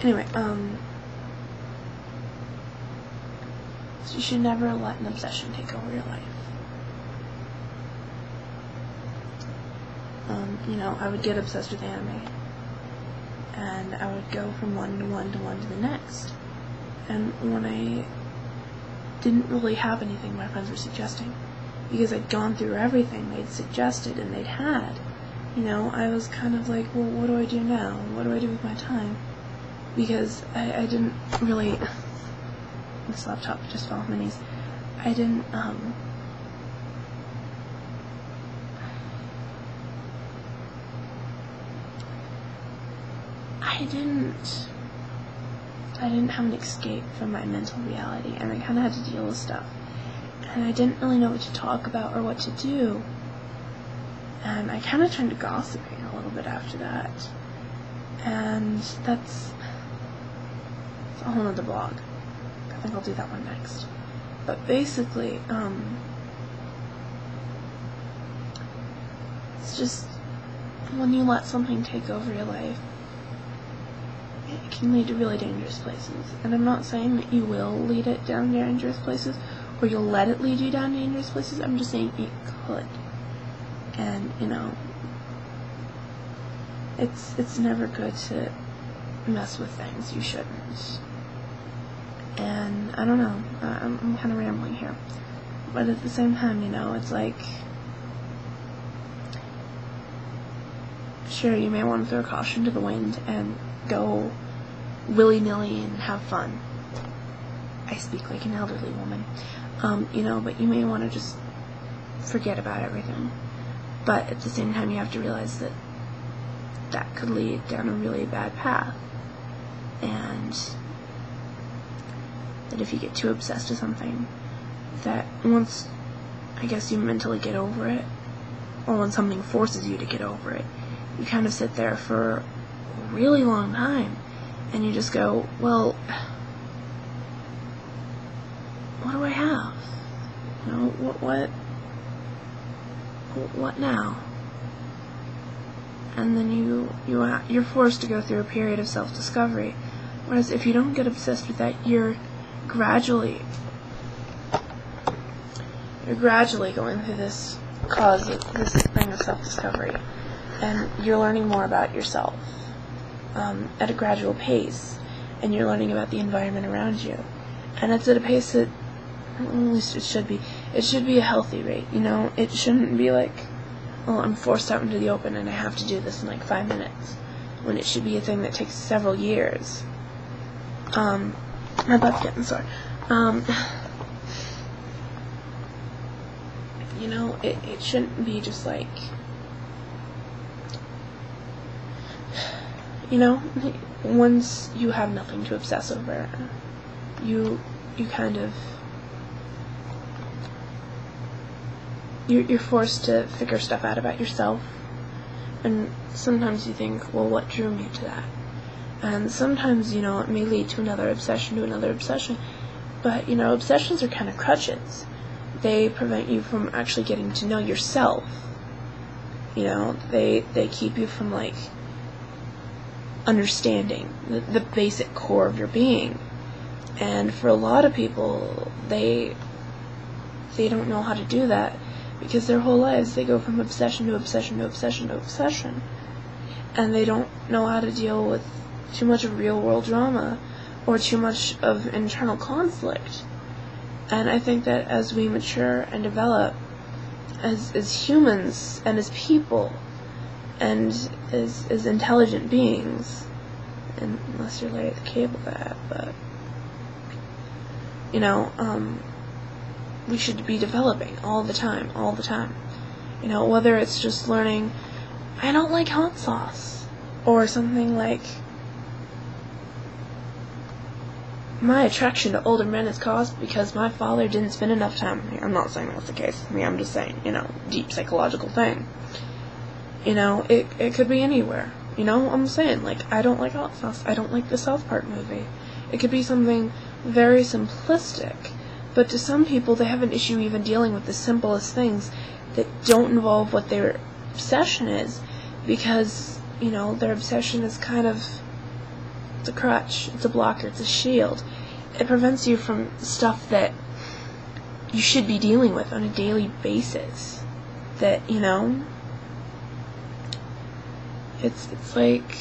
Anyway, so you should never let an obsession take over your life. You know, I would get obsessed with anime, and I would go from one to one to one to the next. And when I didn't really have anything my friends were suggesting, because I'd gone through everything they'd suggested and they'd had, you know, I was kind of like, well, what do I do now? What do I do with my time? Because I didn't really, this laptop just fell off my knees, I didn't have an escape from my mental reality, and I kind of had to deal with stuff, and I didn't really know what to talk about or what to do, and I kind of turned to gossiping a little bit after that, and that's a whole other blog. I think I'll do that one next. But basically, it's just when you let something take over your life, it can lead to really dangerous places. And I'm not saying that you will lead it down dangerous places, or you'll let it lead you down dangerous places. I'm just saying it could. And, you know, it's never good to mess with things you shouldn't. And I don't know, I'm kind of rambling here. But at the same time, you know, it's like, sure, you may want to throw caution to the wind and go willy-nilly and have fun. I speak like an elderly woman. You know, but you may want to just forget about everything. But at the same time, you have to realize that that could lead down a really bad path. And that if you get too obsessed with something, that once, I guess, you mentally get over it, or when something forces you to get over it, you kind of sit there for a really long time, and you just go, well, what do I have? You know, what now? And then you're forced to go through a period of self-discovery. Whereas if you don't get obsessed with that, you're gradually going through this thing of self-discovery, and you're learning more about yourself at a gradual pace, and you're learning about the environment around you, and it's at a pace that, at least it should be a healthy rate. You know, it shouldn't be like, well, I'm forced out into the open and I have to do this in like 5 minutes, when it should be a thing that takes several years. My butt's getting sore. You know, it shouldn't be just like, you know, once you have nothing to obsess over, you kind of, you're forced to figure stuff out about yourself, and sometimes you think, well, what drew me to that? And sometimes, you know, it may lead to another obsession, but, you know, obsessions are kind of crutches. They prevent you from actually getting to know yourself. You know, they keep you from, like, understanding the basic core of your being. And for a lot of people, they don't know how to do that, because their whole lives they go from obsession to obsession to obsession to obsession, and they don't know how to deal with too much of real world drama or too much of internal conflict. And I think that as we mature and develop as humans and as people and as intelligent beings, and unless you're Larry the Cable Guy, but you know, we should be developing all the time. You know, whether it's just learning, I don't like hot sauce, or something like, my attraction to older men is caused because my father didn't spend enough time with me. I'm not saying that's the case. I mean, I'm just saying, you know, deep psychological thing. You know, it could be anywhere. You know, I'm saying, like, I don't like hot sauce. I don't like the South Park movie. It could be something very simplistic. But to some people, they have an issue even dealing with the simplest things that don't involve what their obsession is, because, you know, their obsession is kind of It's a crutch. It's a blocker. It's a shield. It prevents you from stuff that you should be dealing with on a daily basis. That, you know, it's like,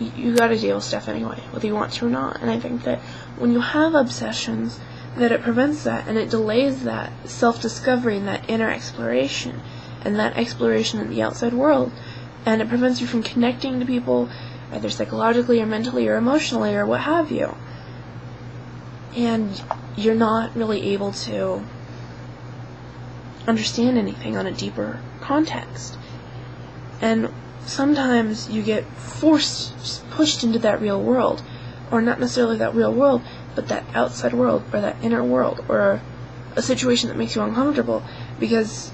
you gotta deal with stuff anyway, whether you want to or not. And I think that when you have obsessions, that it prevents that, and it delays that self-discovery and that inner exploration, and that exploration in the outside world. And it prevents you from connecting to people, either psychologically or mentally or emotionally or what have you. And you're not really able to understand anything on a deeper context. And sometimes you get pushed into that real world, or not necessarily that real world, but that outside world, or that inner world, or a situation that makes you uncomfortable, because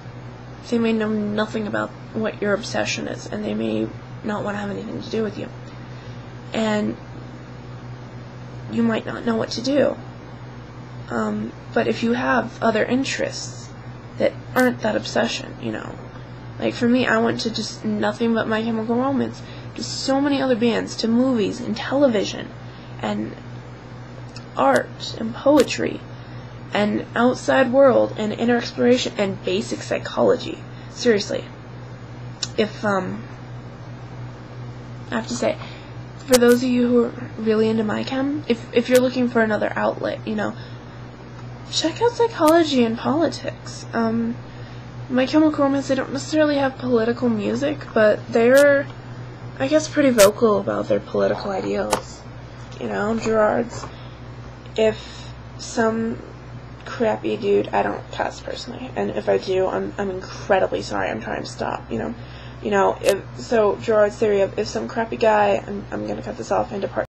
they may know nothing about what your obsession is, and they may not want to have anything to do with you. And you might not know what to do. But if you have other interests that aren't that obsession, you know. Like for me, I went to just nothing but My Chemical Romance, to so many other bands, to movies and television, and art and poetry, and outside world, and inner exploration, and basic psychology. Seriously. If, I have to say, for those of you who are really into My Chem, if you're looking for another outlet, you know, check out psychology and politics. My Chemical Romance, they don't necessarily have political music, but they're, I guess, pretty vocal about their political ideals. You know, Gerard's, if some crappy dude, I don't cuss personally, and if I do, I'm incredibly sorry, I'm trying to stop, you know, if, so Gerard's theory of, if some crappy guy, I'm gonna cut this off into part